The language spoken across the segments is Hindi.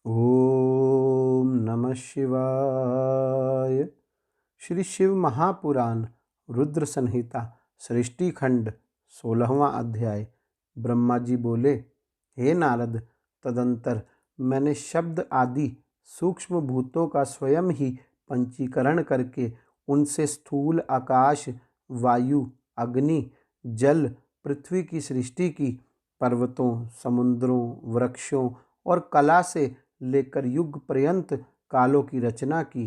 ओम नमः शिवाय। श्री शिव महापुराण रुद्र संहिता सृष्टि खंड 16वां अध्याय। ब्रह्मा जी बोले, हे नारद, तदंतर मैंने शब्द आदि सूक्ष्म भूतों का स्वयं ही पंचीकरण करके उनसे स्थूल आकाश, वायु, अग्नि, जल, पृथ्वी की सृष्टि की। पर्वतों, समुद्रों, वृक्षों और कला से लेकर युग पर्यंत कालों की रचना की।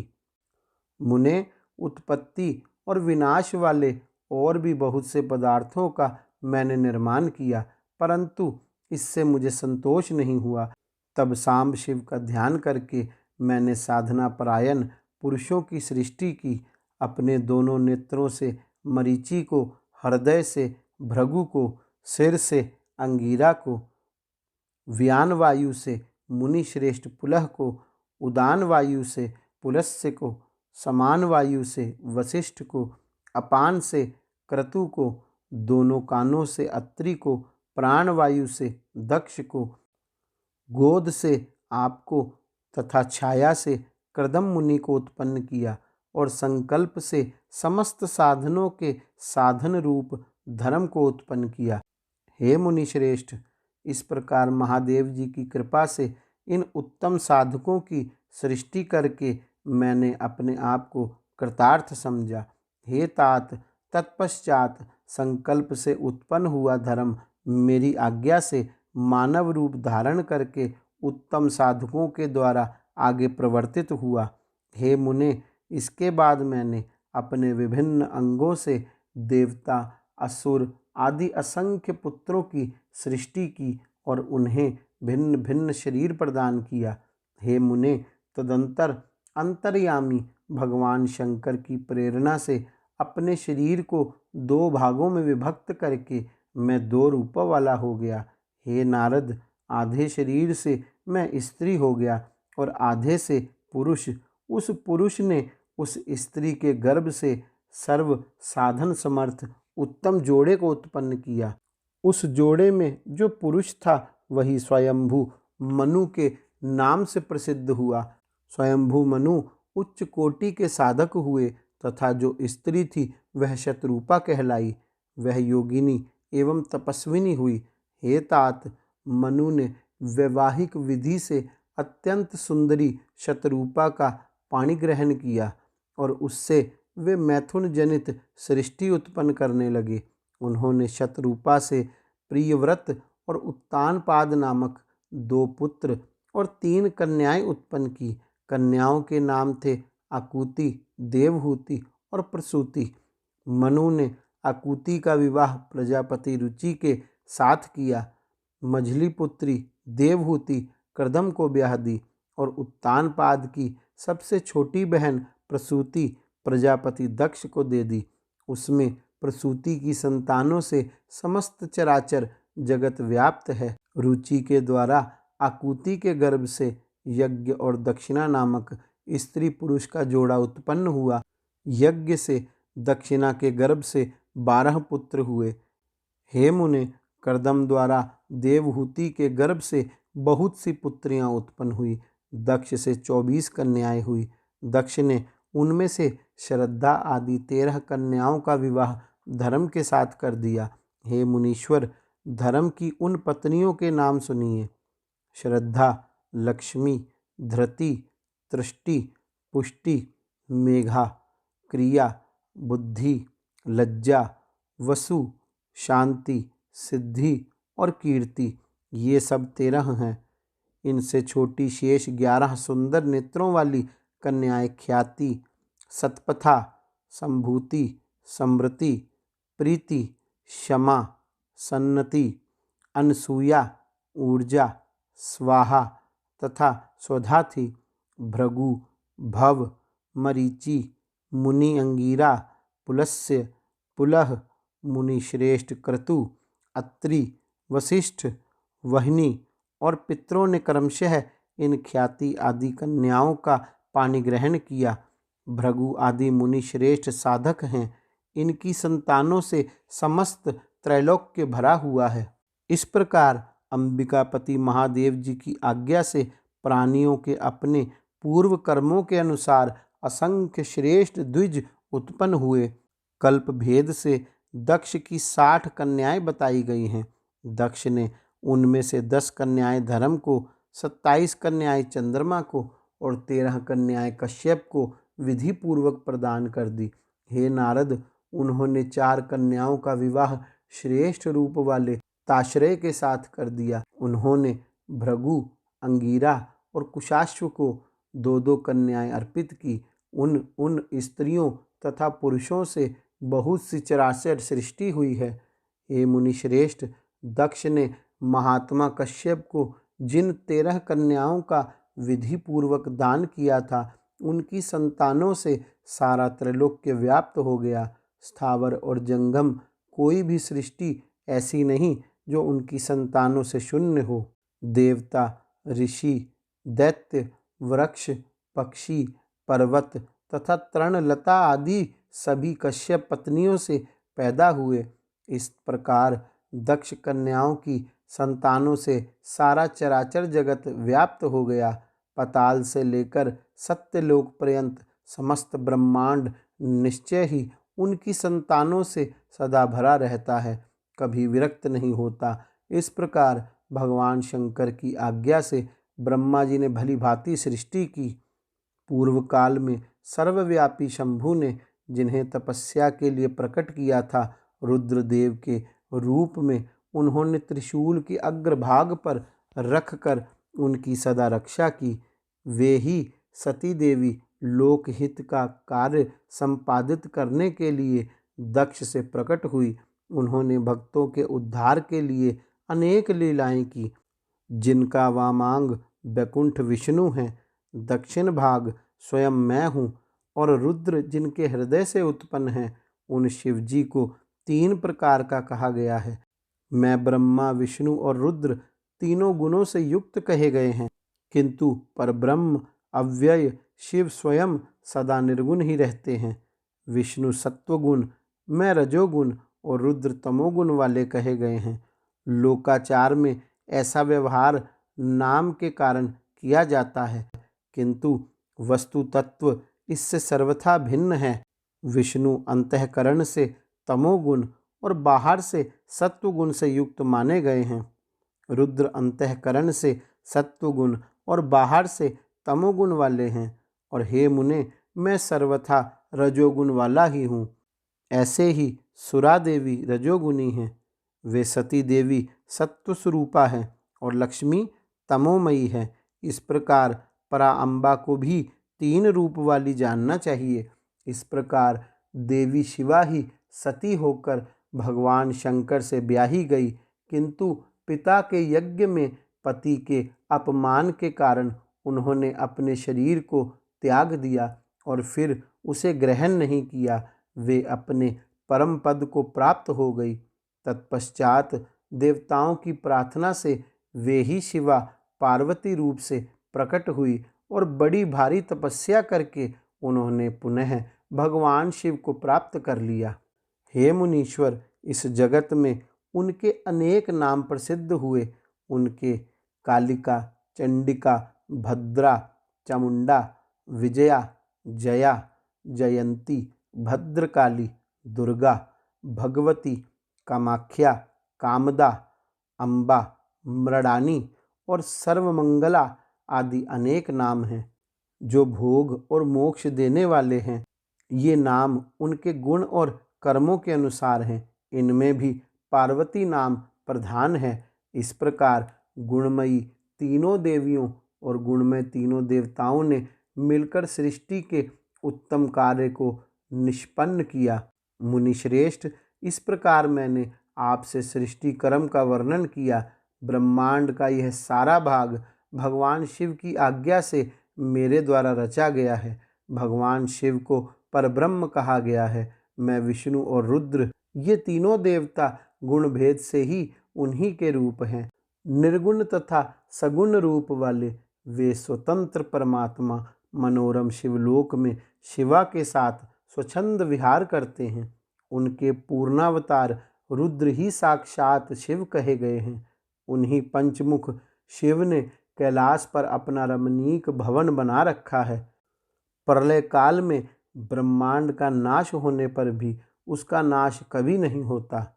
मुने, उत्पत्ति और विनाश वाले और भी बहुत से पदार्थों का मैंने निर्माण किया, परंतु इससे मुझे संतोष नहीं हुआ। तब सांब शिव का ध्यान करके मैंने साधना परायण पुरुषों की सृष्टि की। अपने दोनों नेत्रों से मरीचि को, हृदय से भृगु को, सिर से अंगिरा को, व्यान वायु से मुनि श्रेष्ठ पुलह को, उदान वायु से पुलस्त्य को, समान वायु से वशिष्ठ को, अपान से क्रतु को, दोनों कानों से अत्रि को, प्राण वायु से दक्ष को, गोद से आपको तथा छाया से कृदम मुनि को उत्पन्न किया और संकल्प से समस्त साधनों के साधन रूप धर्म को उत्पन्न किया। हे मुनि श्रेष्ठ, इस प्रकार महादेव जी की कृपा से इन उत्तम साधकों की सृष्टि करके मैंने अपने आप को कृतार्थ समझा। हे तात, तत्पश्चात संकल्प से उत्पन्न हुआ धर्म मेरी आज्ञा से मानव रूप धारण करके उत्तम साधकों के द्वारा आगे प्रवर्तित हुआ। हे मुने, इसके बाद मैंने अपने विभिन्न अंगों से देवता, असुर आदि असंख्य पुत्रों की सृष्टि की और उन्हें भिन्न भिन्न शरीर प्रदान किया। हे मुने, तदंतर अंतर्यामी भगवान शंकर की प्रेरणा से अपने शरीर को दो भागों में विभक्त करके मैं दो रूपों वाला हो गया। हे नारद, आधे शरीर से मैं स्त्री हो गया और आधे से पुरुष। उस पुरुष ने उस स्त्री के गर्भ से सर्व साधन समर्थ उत्तम जोड़े को उत्पन्न किया। उस जोड़े में जो पुरुष था वही स्वयंभू मनु के नाम से प्रसिद्ध हुआ। स्वयंभू मनु उच्च कोटि के साधक हुए तथा जो स्त्री थी वह शतरूपा कहलाई। वह योगिनी एवं तपस्विनी हुई। हे तात, मनु ने वैवाहिक विधि से अत्यंत सुंदरी शतरूपा का पाणी ग्रहण किया और उससे वे मैथुन जनित सृष्टि उत्पन्न करने लगे। उन्होंने शतरूपा से प्रियव्रत और उत्तानपाद नामक दो पुत्र और तीन कन्याएं उत्पन्न की। कन्याओं के नाम थे आकुति, देवहूति और प्रसूति। मनु ने आकुति का विवाह प्रजापति रुचि के साथ किया। मझली पुत्री देवहूति कृदम को ब्याह दी और उत्तानपाद की सबसे छोटी बहन प्रसूति प्रजापति दक्ष को दे दी। उसमें प्रसूति की संतानों से समस्त चराचर जगत व्याप्त है। रुचि के द्वारा आकुति के गर्भ से यज्ञ और दक्षिणा नामक स्त्री पुरुष का जोड़ा उत्पन्न हुआ। यज्ञ से दक्षिणा के गर्भ से 12 पुत्र हुए। हे मुने, कर्दम द्वारा देवहूति के गर्भ से बहुत सी पुत्रियां उत्पन्न हुई। दक्ष से 24 कन्याएं हुई। दक्ष ने उनमें से श्रद्धा आदि 13 कन्याओं का विवाह धर्म के साथ कर दिया। हे मुनीश्वर, धर्म की उन पत्नियों के नाम सुनिए। श्रद्धा, लक्ष्मी, धृति, तृष्टि, पुष्टि, मेघा, क्रिया, बुद्धि, लज्जा, वसु, शांति, सिद्धि और कीर्ति, ये सब 13 हैं। इनसे छोटी शेष 11 सुंदर नेत्रों वाली कन्याएं ख्याति, सतपथा, संभूति, समृति, प्रीति, क्षमा, सन्नति, अनसूया, ऊर्जा, स्वाहा तथा स्वधा थी। भृगु, भव, मरीचि, मुनि अंगिरा, पुलस्त्य, पुलह, मुनि श्रेष्ठ क्रतु, अत्रि, वशिष्ठ, वह्नि और पितरों ने क्रमशः इन ख्याति आदि कन्याओं का पानी ग्रहण किया। भृगु आदि मुनि श्रेष्ठ साधक हैं। इनकी संतानों से समस्त त्रैलोक्य भरा हुआ है। इस प्रकार अंबिकापति महादेव जी की आज्ञा से प्राणियों के अपने पूर्व कर्मों के अनुसार असंख्य श्रेष्ठ द्विज उत्पन्न हुए। कल्प भेद से दक्ष की 60 कन्याएं बताई गई हैं। दक्ष ने उनमें से 10 कन्याएं धर्म को, 27 कन्याएं चंद्रमा को और 13 कन्याएं कश्यप को विधि पूर्वक प्रदान कर दी। हे नारद, उन्होंने 4 कन्याओं का विवाह श्रेष्ठ रूप वाले ताश्रय के साथ कर दिया। उन्होंने भृगु, अंगीरा और कुशाश्व को 2-2 कन्याएं अर्पित की। उन स्त्रियों तथा पुरुषों से बहुत सी चराचर सृष्टि हुई है। हे मुनिश्रेष्ठ, दक्ष ने महात्मा कश्यप को जिन 13 कन्याओं का विधि पूर्वक दान किया था, उनकी संतानों से सारा त्रैलोक्य व्याप्त हो गया। स्थावर और जंगम कोई भी सृष्टि ऐसी नहीं जो उनकी संतानों से शून्य हो। देवता, ऋषि, दैत्य, वृक्ष, पक्षी, पर्वत तथा तृणलता आदि सभी कश्यप पत्नियों से पैदा हुए। इस प्रकार दक्ष कन्याओं की संतानों से सारा चराचर जगत व्याप्त हो गया। पाताल से लेकर सत्यलोक पर्यंत समस्त ब्रह्मांड निश्चय ही उनकी संतानों से सदा भरा रहता है, कभी विरक्त नहीं होता। इस प्रकार भगवान शंकर की आज्ञा से ब्रह्मा जी ने भली भांति सृष्टि की। पूर्व काल में सर्वव्यापी शंभु ने जिन्हें तपस्या के लिए प्रकट किया था, रुद्रदेव के रूप में उन्होंने त्रिशूल के अग्रभाग पर रखकर उनकी सदा रक्षा की। वे ही सती देवी लोकहित का कार्य संपादित करने के लिए दक्ष से प्रकट हुई। उन्होंने भक्तों के उद्धार के लिए अनेक लीलाएं की, जिनका वामांग वैकुंठ विष्णु है, दक्षिण भाग स्वयं मैं हूँ और रुद्र जिनके हृदय से उत्पन्न हैं, उन शिवजी को 3 प्रकार का कहा गया है। मैं ब्रह्मा, विष्णु और रुद्र तीनों गुणों से युक्त कहे गए हैं, किंतु परब्रह्म अव्यय शिव स्वयं सदा निर्गुण ही रहते हैं। विष्णु सत्वगुण, मैं रजोगुण और रुद्र तमोगुण वाले कहे गए हैं। लोकाचार में ऐसा व्यवहार नाम के कारण किया जाता है, किंतु वस्तु तत्व इससे सर्वथा भिन्न है। विष्णु अंतःकरण से तमोगुण और बाहर से सत्वगुण से युक्त माने गए हैं। रुद्र अंतःकरण से सत्वगुण और बाहर से तमोगुण वाले हैं। और हे मुने, मैं सर्वथा रजोगुण वाला ही हूँ। ऐसे ही सुरा देवी रजोगुणी हैं। वे सती देवी सत्व स्वरूपा है और लक्ष्मी तमोमयी है। इस प्रकार परा अम्बा को भी 3 रूप वाली जानना चाहिए। इस प्रकार देवी शिवा ही सती होकर भगवान शंकर से ब्याही गई, किंतु पिता के यज्ञ में पति के अपमान के कारण उन्होंने अपने शरीर को त्याग दिया और फिर उसे ग्रहण नहीं किया। वे अपने परम पद को प्राप्त हो गई। तत्पश्चात देवताओं की प्रार्थना से वे ही शिवा पार्वती रूप से प्रकट हुई और बड़ी भारी तपस्या करके उन्होंने पुनः भगवान शिव को प्राप्त कर लिया। हे मुनीश्वर, इस जगत में उनके अनेक नाम प्रसिद्ध हुए। उनके कालिका, चंडिका, भद्रा, चामुंडा, विजया, जया, जयंती, भद्रकाली, दुर्गा, भगवती, कामाख्या, कामदा, अम्बा, मृडानी और सर्वमंगला आदि अनेक नाम हैं, जो भोग और मोक्ष देने वाले हैं। ये नाम उनके गुण और कर्मों के अनुसार हैं। इनमें भी पार्वती नाम प्रधान है। इस प्रकार गुणमयी तीनों देवियों और गुणमय तीनों देवताओं ने मिलकर सृष्टि के उत्तम कार्य को निष्पन्न किया। मुनिश्रेष्ठ, इस प्रकार मैंने आपसे सृष्टि कर्म का वर्णन किया। ब्रह्मांड का यह सारा भाग भगवान शिव की आज्ञा से मेरे द्वारा रचा गया है। भगवान शिव को परब्रह्म कहा गया है। मैं विष्णु और रुद्र ये तीनों देवता गुण भेद से ही उन्हीं के रूप हैं। निर्गुण तथा सगुण रूप वाले वे स्वतंत्र परमात्मा मनोरम शिवलोक में शिवा के साथ स्वच्छंद विहार करते हैं। उनके पूर्णावतार रुद्र ही साक्षात शिव कहे गए हैं। उन्हीं पंचमुख शिव ने कैलाश पर अपना रमणीक भवन बना रखा है। प्रलय काल में ब्रह्मांड का नाश होने पर भी उसका नाश कभी नहीं होता।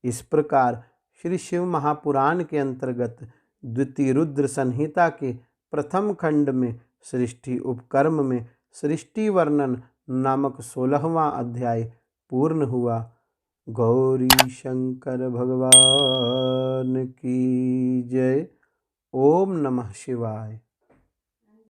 इस प्रकार श्री शिव महापुराण के अंतर्गत द्वितीय रुद्र संहिता के प्रथम खंड में सृष्टि उपकर्म में सृष्टि वर्णन नामक 16वां अध्याय पूर्ण हुआ। गौरी शंकर भगवान की जय। ओम नमः शिवाय।